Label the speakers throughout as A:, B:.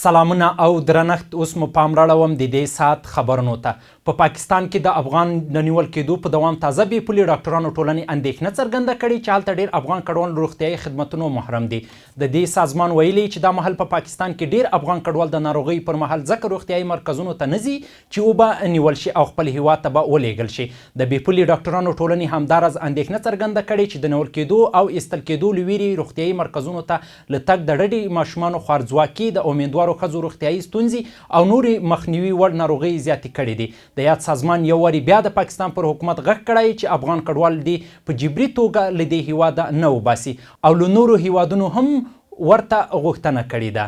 A: سلامونه او درنښت اوس مو پام راړوم د دې ساعت خبرونو ته په پاکستان کې د افغان د نیول کېدو په دوام تازه بې پولي ډاکټرانو ټولنې اندېښنه څرګنده کړې چې هلته ډېر افغان کډوال روغتیايي خدمتونو محروم دي. د دې سازمان ویلي چې دا مهال په پاکستان کې ډېر افغان کډوال د ناروغۍ پر مهال ځکه روغتیايي مرکزونو ته نه ځي چې وبه نیول شي او خپل هیواد ته به ولېږل شي. د بې پولي ډاکټرانو ټولنې همداراز اندېښنه څرګنده کړې چې د نیول کېدو او ایستل کېدو له ویرې روغتیايي مرکزونو ته له تګ د ډډې ماشومانو خوارځواکي د امیندوارو ښځو روغتیايي ستونزې او نورې مخنیوي وړ ناروغۍ زیاتې کړې دي. د یاد سازمان یو وارې بیا د پاکستان پر حکومت غږ کړی چې افغان کډوال دې په جبري توګه له دې هیواده نه وباسي او له نورو هیوادونو هم ورته غوښتنه کړې ده.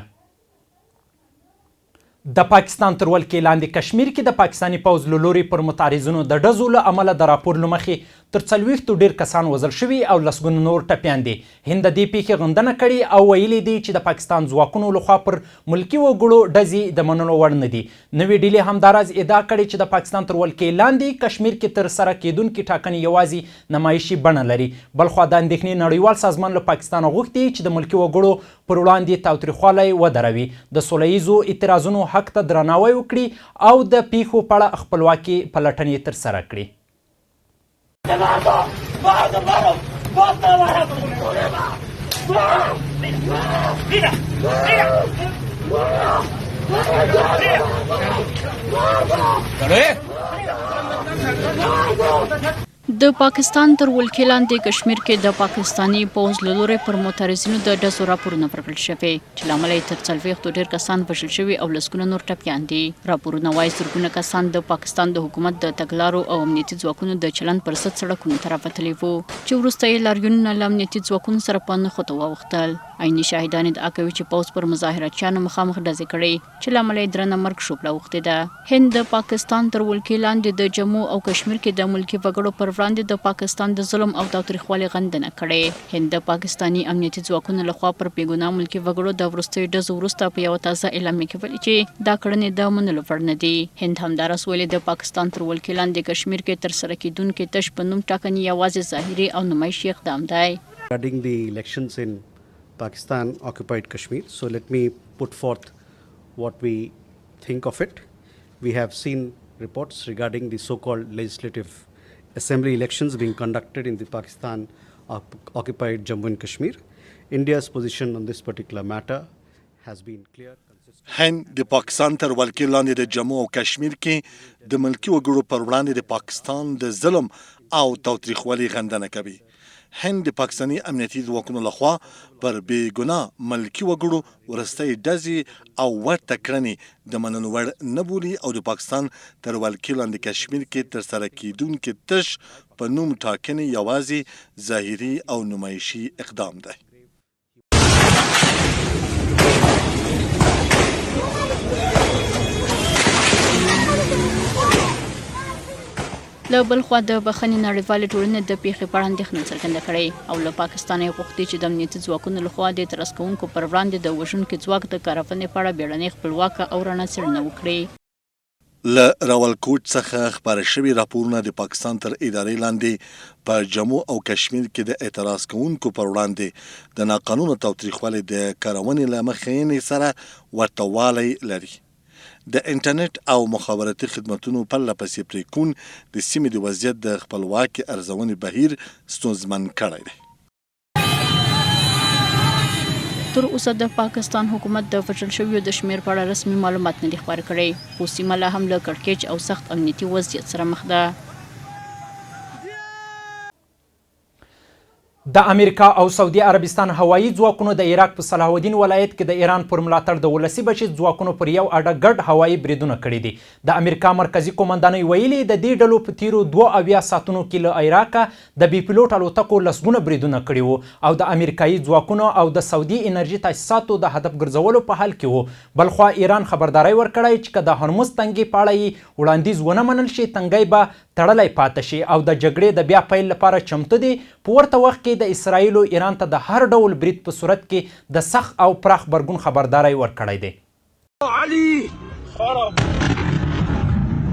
A: د پاکستان تر ولکې لاندې کشمیر کې د پاکستاني پوځ له لوري پر متعرضینو د ډزو له امله د راپور له مخې تر 40 ډېر کسان وژل شوي او لسګونه نور ټپیان دي. هند د دې پیښې غندنه کړې او ویلي دي چې د پاکستان ځواکونو لخوا پر ملکي وګړو ډزې د منلو وړ نه دي. نوې ډیلې همداراز ادعا کړې چې د پاکستان تر ولکې لاندې کشمیر کې تر سره کېدونکې ټاکنې یوازې نمایشي بڼه لري. بلخوا د اندېښنې نړیوال سازمان له پاکستانه غوښتي چې د ملکي وګړو پر وړاندې تاوتریخوالی ودروي، د سوله ییزو اعتراضونو حق ته درناوی وکړي او د پیښو په اړه خپلواکي پلټنې ترسره کړي.
B: د پاکستان تر ولکې لاندې کشمیر کې د پاکستاني پوځ له لوري پر معترضینو د ډزو راپورونه ورکړل شوي چې له امله یې تر 40 ډېر کسان وژل شوي او لسګونه نور ټپیان دي. راپورونه وایي زرګونه کسان د پاکستان د حکومت د تګلارو او امنیتي ځواکونو د چلند پر ضد سړکونو ته راوتلي وو چې وروسته یې لاریونونه له امنیتي ځواکونو سره په نښتو واوښتل. عیني شاهدان ادعا کوي چې پوځ پر مظاهراتچیانو مخامخ ډزې کړې چې له امله یې درنه مرګ شوبله اوښتې ده. هند د پاکستان تر ولکې لاندې د جموں او کشمیر کې د ملکي وګړو پر وړاندې د پاکستان د ظلم او تاوتریخوالي غندنه کړې. هند د پاکستاني امنیتي ځواکونو لخوا پر بېګناه ملکي وګړو د وروستیو ډزو وروسته په یوه تازه اعلامیه کې ویلي چې دا کړنې د منلو وړ نه دي. هند همداراز ویلي د پاکستان تر ولکې لاندې کشمیر کې ترسره کېدونکې تش په نوم ټاکنې یوازې ظاهري او نمایشي اقدام دی.
C: Regarding the elections in Pakistan occupied Kashmir, so let me put forth what we think of it. We have seen reports regarding the so-called legislative assembly elections being conducted in the Pakistan occupied Jammu and Kashmir. India's position on this particular matter has been clear.
D: هند د پاکستان تر ولکې لاندې د جموں او کشمیر کې د ملکي وګړو پر وړاندې د پاکستان د ظلم او تاوتریخوالي غندنه کوي. هند د پاکستاني امنیتي ځواکونو لخوا پر بې ګناه ملکي وګړو وروستۍ ډزې او ورته کړنې د منلو وړ نه بولي او د پاکستان تر ولکې لاندې کشمیر کې ترسره کېدونکې تش په نوم ټاکنې یوازې ظاهري او نمایشي اقدام دی.
B: له بل خوا د بخښنې نړیوالې ټولنې د پیښې په اړه اندېښنه څرګنده کړې او له پاکستانه یې غوښتي چې د امنیتي ځواکونو لخوا د اعتراض کوونکو پر وړاندې د وژونکي ځواک د کارونې په اړه بیړنۍ خپلواکه او رڼه څېړنه وکړي.
D: له راولکوټ څخه خپاره شوي راپورونه د پاکستان تر ادارې لاندې په جموں او کشمیر کې د اعتراض کوونکو پر وړاندې د ناقانونه تاوتریخوالي د کارونې له مخې سره ورته والی لري. د انټرنیټ او مخابراتي خدمتونو پرله پسې پرېکون د سیمې د وضعیت د خپلواکي ارزونې بهیر ستونزمن کړی دی.
B: تر اوسه د پاکستان حکومت د وژل شویو د شمېر په اړه رسمي معلومات نه دي خپاره کړي، خو سیمه لا هم له کړکېچ او سخت امنیتي وضعیت سره مخ ده.
A: د امریکا او سعودي عربستان هوایي ځواکونو د عراق په صلاح الدین ولایت کې د ایران پر ملاتړ د ولسي بچیت ځواکونو پر یو اډه ګډ هوایي بریدونه کړي دي. د امریکا مرکزي قومندانۍ ویلي د دې ډلو په تیرو 72 ساعتونو کې له عراقه د بې پیلوټ الوتکو لسګونه بریدونه کړي وو او د امریکایي ځواکونو او د سعودي انرژي تاسیساتو د هدف ګرځولو په حال کې وو. بلخوا ایران خبرداری ورکړی چې که د هرمز تنګي په اړه یې وړاندیز ونه منل شي تنګی به تړلی پاتې شي او د جګړې د بیا پیل لپاره چمتو دي. په ورته وخت کې د اسرائیلو ایران ته د هر ډول برید په صورت کې د سخت او پراخ غبرګون خبرداری ورکړی دی.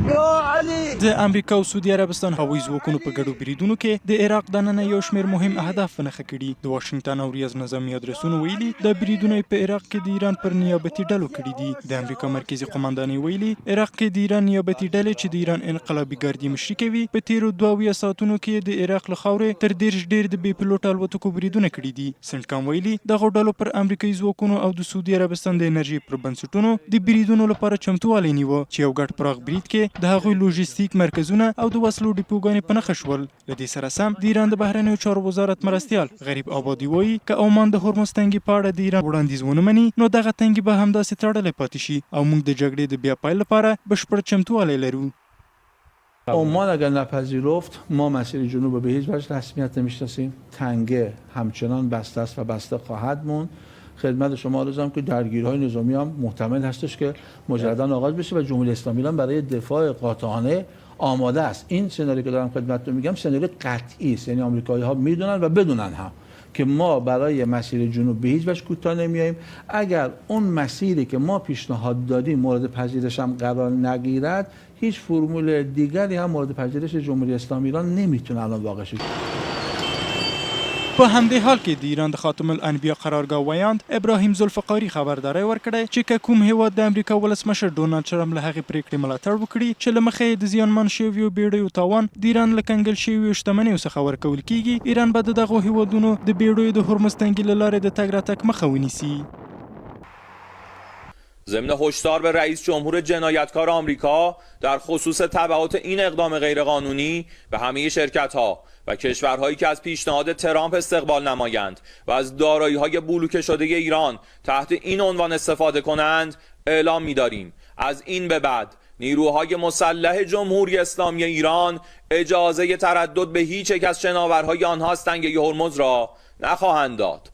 E: د امریکا او سعودي عربستان هوایي ځواکونو په ګډو بریدونو کې د عراق دننه یو شمېر مهم اهداف په نښه کړي. د واشنګټن او ریاض نظامي ادرسونو ویلي دا بریدونه په عراق کې د ایران پر نیابتي ډلو کړي دي. د امریکا مرکزي قوماندانۍ ویلي عراق کې د ایران نیابتي ډلې چې د ایران انقلابي ګاردي مشري کوي په تیرو 22 ساعتونو کې د عراق له خاورې تر 10 ډېر د بې پلوټ الوتکو بریدونه کړي دي. سنټکام ویلي دغو ډلو پر امریکایي ځواکونو او د سعودي عربستان د انرژي پر بنسټونو د بریدونو لپاره چمتووالی نیوه چې یو ګډ پراخ برید کې د هغوی لوژیستیک مرکزونه او د وسلو ډیپوګانې په نښه شول. له دې سره سم د ایران د بهرنیو چارو وزارت مرستیال غریب آبادي وایي که عمان د هرمز تنګي په اړه د ایران وړاندیز ونه مني نو دغه تنګي به همداسې تړلی پاتې شي او موږ د جګړې د بیا پیل لپاره بشپړ چمتووالی لرو.
F: عمان اگر نپذیرفت ما مسیر جنوب رو به هیچ وجه رسمیت نمیشناسیم. تنگه همچنان بسته است و بسته خواهد موند. خدمت شما عرضم که درگیری‌های نظامی هم محتمل هستش که مجددا آغاز بشه و جمهوری اسلامی ایران برای دفاع قاطعانه آماده است. این سناریو که دارم خدمتتون میگم سناریو قطعی است، یعنی آمریکایی‌ها میدونن و بدونن هم که ما برای مسیر جنوب به هیچ وجه کوتاه نمیاییم. اگر اون مسیری که ما پیشنهاد دادیم مورد پذیرش هم قرار نگیرد هیچ فرمول دیگری هم مورد پذیرش جمهوری اسلامی ایران نمیتونه الان واقع شه.
E: په همدې حال کې د ایران د خاتم الانبیا قرارګاه ویاند ابراهیم ذوالفقاري خبرداری ورکړی چې که کوم هیواد د امریکا ولسمشر ډونالډ ټرمپ له هغې پرېکړې ملاتړ وکړي چې له مخې یې د زیانمن شویو بیړیو تاوان د ایران له کنګل شویو شتمنیو څخه ورکول کیږي، ایران به د دغو هیوادونو د بیړیو د هرمز تنګي له لارې د تګ راتګ مخه ونیسي.
G: ضمن هشدار به رئیس جمهور جنایتکار آمریکا در خصوص تبعات این اقدام غیرقانونی به همه شرکت‌ها و کشورهایی که از پیشنهاد ترامپ استقبال نمایند و از دارایی‌های بلوکه شده ایران تحت این عنوان استفاده کنند اعلام می‌داریم از این به بعد نیروهای مسلح جمهوری اسلامی ایران اجازه تردد به هیچ یک از شناورهای آنها از تنگه هرمز را نخواهند داد.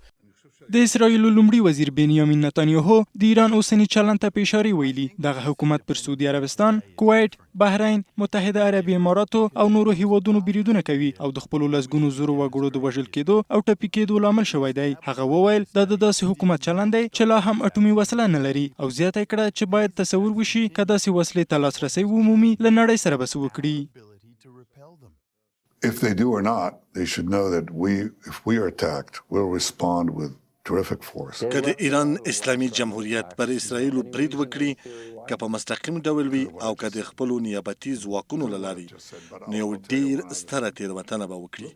E: د اسرایل لومړي وزیر بنیامین نتانیاهو د ایران اوسني چلند ته په اشاره ویلي دغه حکومت پر سعودي عربستان، کویت، بحرین، متحده عربي اماراتو او نورو هیوادونو بریدونه کوي او د خپلو لسګونو زرو وګړو د وژل کېدو او ټپي کېدو لامل شوی دی. هغه وویل دا د داسې حکومت چلند دی چې لا هم اټومي وسله نه لري او زیاته کړه چې باید تصور وشي که داسې وسلې ته لاسرسی ومومي له نړۍ سره به څه وکړي.
H: If they do or not, they should know that if we are attacked, we'll respond with terrific force.
D: که د ایران اسلامي جمهوریت پر اسرائیلو برید وکړي که په مستقیم ډول وي او که د خپلو نیابتي ځواکونو له لارې نو یو ډېر ستره تېروتنه به وکړي.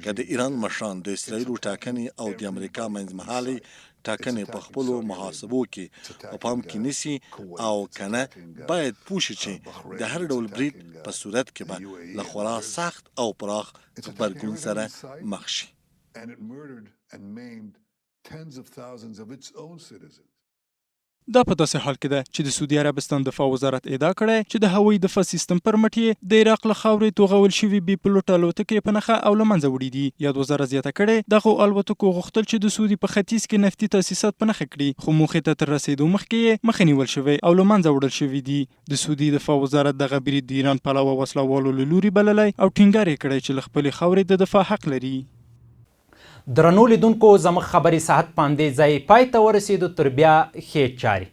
D: که د ایران مشران د اسرائیلو ټاکنې او د امریکا منځمهالې ټاکنې په خپلو محاسبو کې په پام کې نیسي او که نه باید پوه شي چې د هر ډول برید په صورت کې به له خورا سخت او پراخ غبرګون سره مخ شي.
E: دا په داسې حال کې ده چې د سعودي عربستان دفاع وزارت ادعا کړی چې د هوایي دفاع سیستم پر مټ یې د عراق له خاورې توغول شوي بې پلوټه الوتکې په نښه او له منځه وړي دي. یاد وزارت زیاته کړې دغو الوتکو غوښتل چې د سعودي په ختیځ کې نفتي تاسیسات په نښه کړي خو موخې ته تر رسېدو مخکې یې مخه نیول شوی او له منځه وړل شوي دي. د سعودي دفاع وزارت دغه برید د ایران پلوه وسلوالو له لوري بللی او ټینګار یې کړی چې له خپلې خاورې د دفاع حق لري.
A: درنو لیدونکو زموږ خبري ساعت په همدې ځای پای ته ورسېدو. تر بیا ښې چارې.